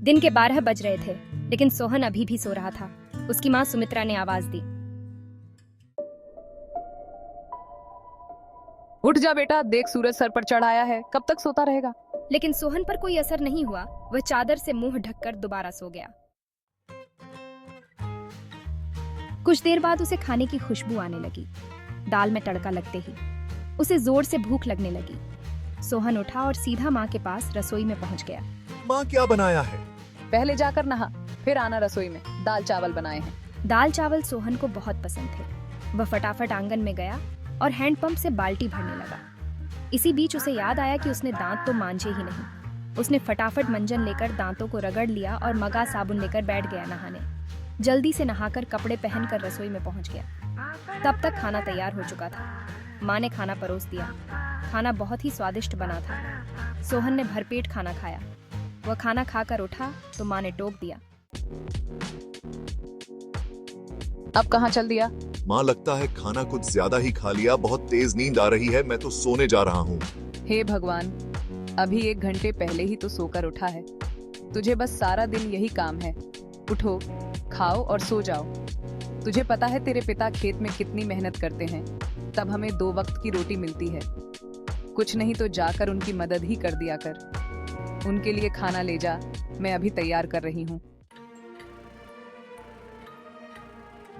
दिन के 12 बज रहे थे, लेकिन सोहन अभी भी सो रहा था। उसकी माँ सुमित्रा ने आवाज दी। उठ जा बेटा, देख सूरज सर पर चढ़ आया है, कब तक सोता रहेगा। लेकिन सोहन पर कोई असर नहीं हुआ। वह चादर से मुंह ढककर दोबारा सो गया। कुछ देर बाद उसे खाने की खुशबू आने लगी। दाल में तड़का लगते ही उसे जोर से भूख लगने लगी। सोहन उठा और सीधा माँ के पास रसोई में पहुंच गया। माँ क्या बनाया है? पहले जाकर नहा, फिर आना रसोई में, दाल चावल बनाए हैं। दाल चावल सोहन को बहुत पसंद थे। वह फटाफट आंगन में गया और हैंडपंप से बाल्टी भरने लगा। इसी बीच उसे याद आया कि उसने दांत तो मांजे ही नहीं। उसने फटाफट मंजन लेकर दांतों को रगड़ लिया और मगा साबुन लेकर बैठ गया नहाने। जल्दी से नहाकर कपड़े पहनकर रसोई में पहुंच गया। तब तक खाना तैयार हो चुका था। माँ ने खाना परोस दिया। खाना बहुत ही स्वादिष्ट बना था। सोहन ने भरपेट खाना खाया। वह खाना खाकर उठा तो माँ ने टोक दिया। अब कहाँ चल दिया? माँ लगता है खाना कुछ ज्यादा ही खा लिया, बहुत तेज नींद आ रही है, मैं तो सोने जा रहा हूँ। हे भगवान, अभी 1 घंटे पहले ही तो सोकर उठा है। तुझे बस सारा दिन यही काम है, उठो, खाओ और सो जाओ। तुझे पता है तेरे पिता खेत में कितनी मेहनत करते हैं, तब हमें 2 वक्त की रोटी मिलती है। कुछ नहीं तो जाकर उनकी मदद ही कर दिया कर। उनके लिए खाना ले जा, मैं अभी तैयार कर रही हूँ।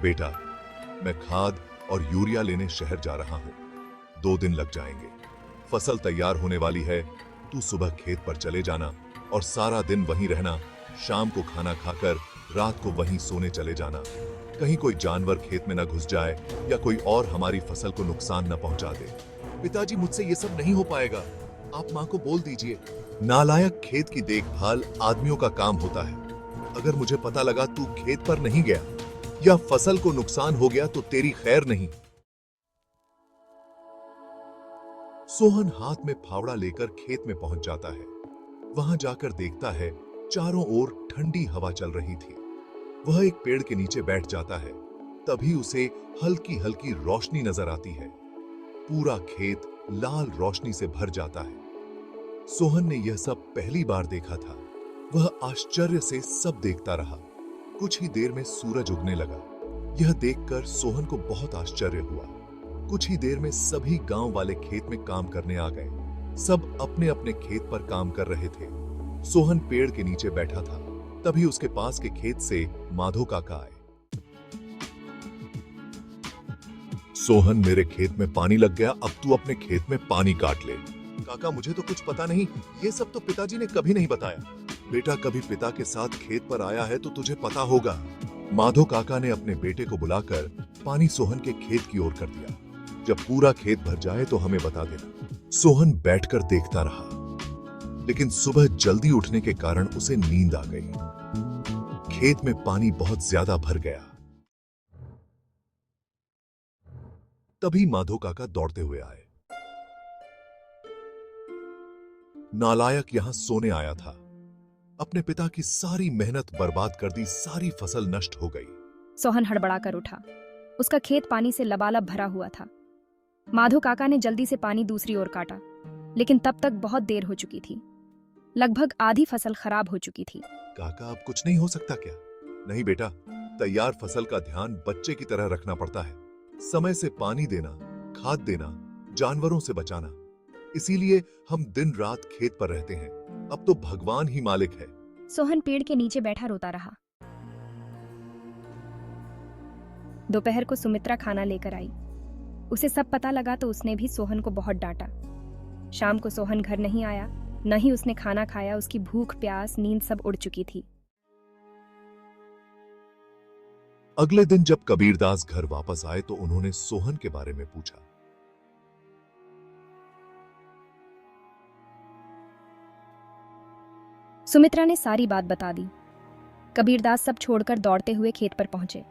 बेटा, मैं खाद और यूरिया लेने शहर जा रहा हूँ। 2 दिन लग जाएंगे। फसल तैयार होने वाली है। तू सुबह खेत पर चले जाना और सारा दिन वहीं रहना। शाम को खाना खाकर रात को वहीं सोने चले जाना। कहीं कोई जानवर खेत में न घुस जाए या कोई और हमारी फसल को नुकसान न पहुंचा दे। पिताजी, मुझसे ये सब नहीं हो पाएगा। आप माँ को बोल दीजिए। नालायक, खेत की देखभाल आदमियों का काम होता है। अगर मुझे पता लगा तू खेत पर नहीं गया या फसल को नुकसान हो गया तो तेरी खैर नहीं। सोहन हाथ में फावड़ा लेकर खेत में पहुंच जाता है। वहां जाकर देखता है चारों ओर ठंडी हवा चल रही थी। वह एक पेड़ के नीचे बैठ जाता है। तभी उसे हल्की हल्की रोशनी नजर आती है। पूरा खेत लाल रोशनी से भर जाता है। सोहन ने यह सब पहली बार देखा था। वह आश्चर्य से सब देखता रहा। कुछ ही देर में सूरज उगने लगा। यह देखकर सोहन को बहुत आश्चर्य हुआ। कुछ ही देर में सभी गांव वाले खेत में काम करने आ गए। सब अपने अपने खेत पर काम कर रहे थे। सोहन पेड़ के नीचे बैठा था। तभी उसके पास के खेत से माधो काका आए। सोहन, मेरे खेत में पानी लग गया, अब तू अपने खेत में पानी काट ले। काका, मुझे तो कुछ पता नहीं, ये सब तो पिताजी ने कभी नहीं बताया। बेटा, कभी पिता के साथ खेत पर आया है तो तुझे पता होगा। माधो काका ने अपने बेटे को बुलाकर पानी सोहन के खेत की ओर कर दिया। जब पूरा खेत भर जाए तो हमें बता देना। सोहन बैठकर देखता रहा, लेकिन सुबह जल्दी उठने के कारण उसे नींद आ गई। खेत में पानी बहुत ज्यादा भर गया। तभी माधो काका दौड़ते हुए आए। नालायक यहां सोने आया था। अपने पिता की सारी मेहनत बर्बाद कर दी, सारी फसल नष्ट हो गई। सोहन हड़बड़ाकर उठा। उसका खेत पानी से लबालब भरा हुआ था। माधो काका ने जल्दी से पानी दूसरी ओर काटा, लेकिन तब तक बहुत देर हो चुकी थी। लगभग आधी फसल खराब हो चुकी थी। काका, अब कुछ नहीं हो सकता क्या? नहीं बेटा, तैयार फसल का ध्यान बच्चे की तरह रखना पड़ता है। समय से पानी देना, खाद देना, जानवरों से बचाना। इसीलिए हम दिन रात खेत पर रहते हैं। अब तो भगवान ही मालिक है। सोहन पेड़ के नीचे बैठा रोता रहा। दोपहर को सुमित्रा खाना लेकर आई। उसे सब पता लगा तो उसने भी सोहन को बहुत डांटा। शाम को सोहन घर नहीं आया, न ही उसने खाना खाया। उसकी भूख, प्यास, नींद सब उड़ चुकी थी। अगले दिन जब कबीरदास घर वापस आए तो उन्होंने सोहन के बारे में पूछा। सुमित्रा ने सारी बात बता दी। कबीरदास सब छोड़कर दौड़ते हुए खेत पर पहुंचे।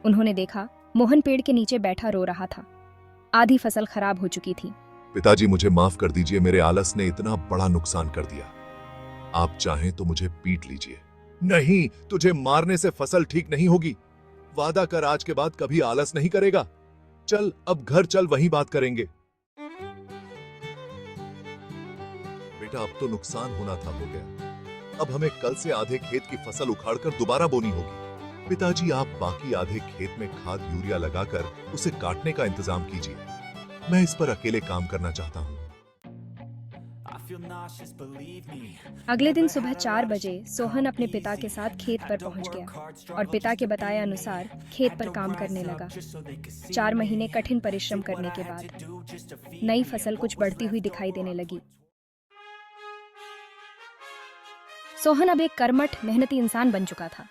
उन्होंने देखा मोहन पेड़ के नीचे बैठा रो रहा था। आधी फसल खराब हो चुकी थी। पिताजी, मुझे माफ कर दीजिए, मेरे आलस ने इतना बड़ा नुकसान कर दिया। आप चाहें तो मुझे पीट लीजिए। नहीं, तुझे मारने से फसल ठीक नहीं होगी। वादा कर आज के बाद कभी आलस नहीं करेगा। चल अब घर चल, वहीं बात करेंगे। बेटा, अब तो नुकसान होना था, हो गया। अब हमें कल से आधे खेत की फसल उखाड़कर दोबारा बोनी होगी। पिताजी, आप बाकी आधे खेत में खाद यूरिया लगाकर उसे काटने का इंतजाम कीजिए। मैं इस पर अकेले काम करना चाहता हूँ। अगले दिन सुबह 4 बजे सोहन अपने पिता के साथ खेत पर पहुंच गया और पिता के बताए अनुसार खेत पर काम करने लगा। 4 महीने कठिन परिश्रम करने के बाद नई फसल कुछ बढ़ती हुई दिखाई देने लगी। सोहन अब एक कर्मठ, मेहनती इंसान बन चुका था।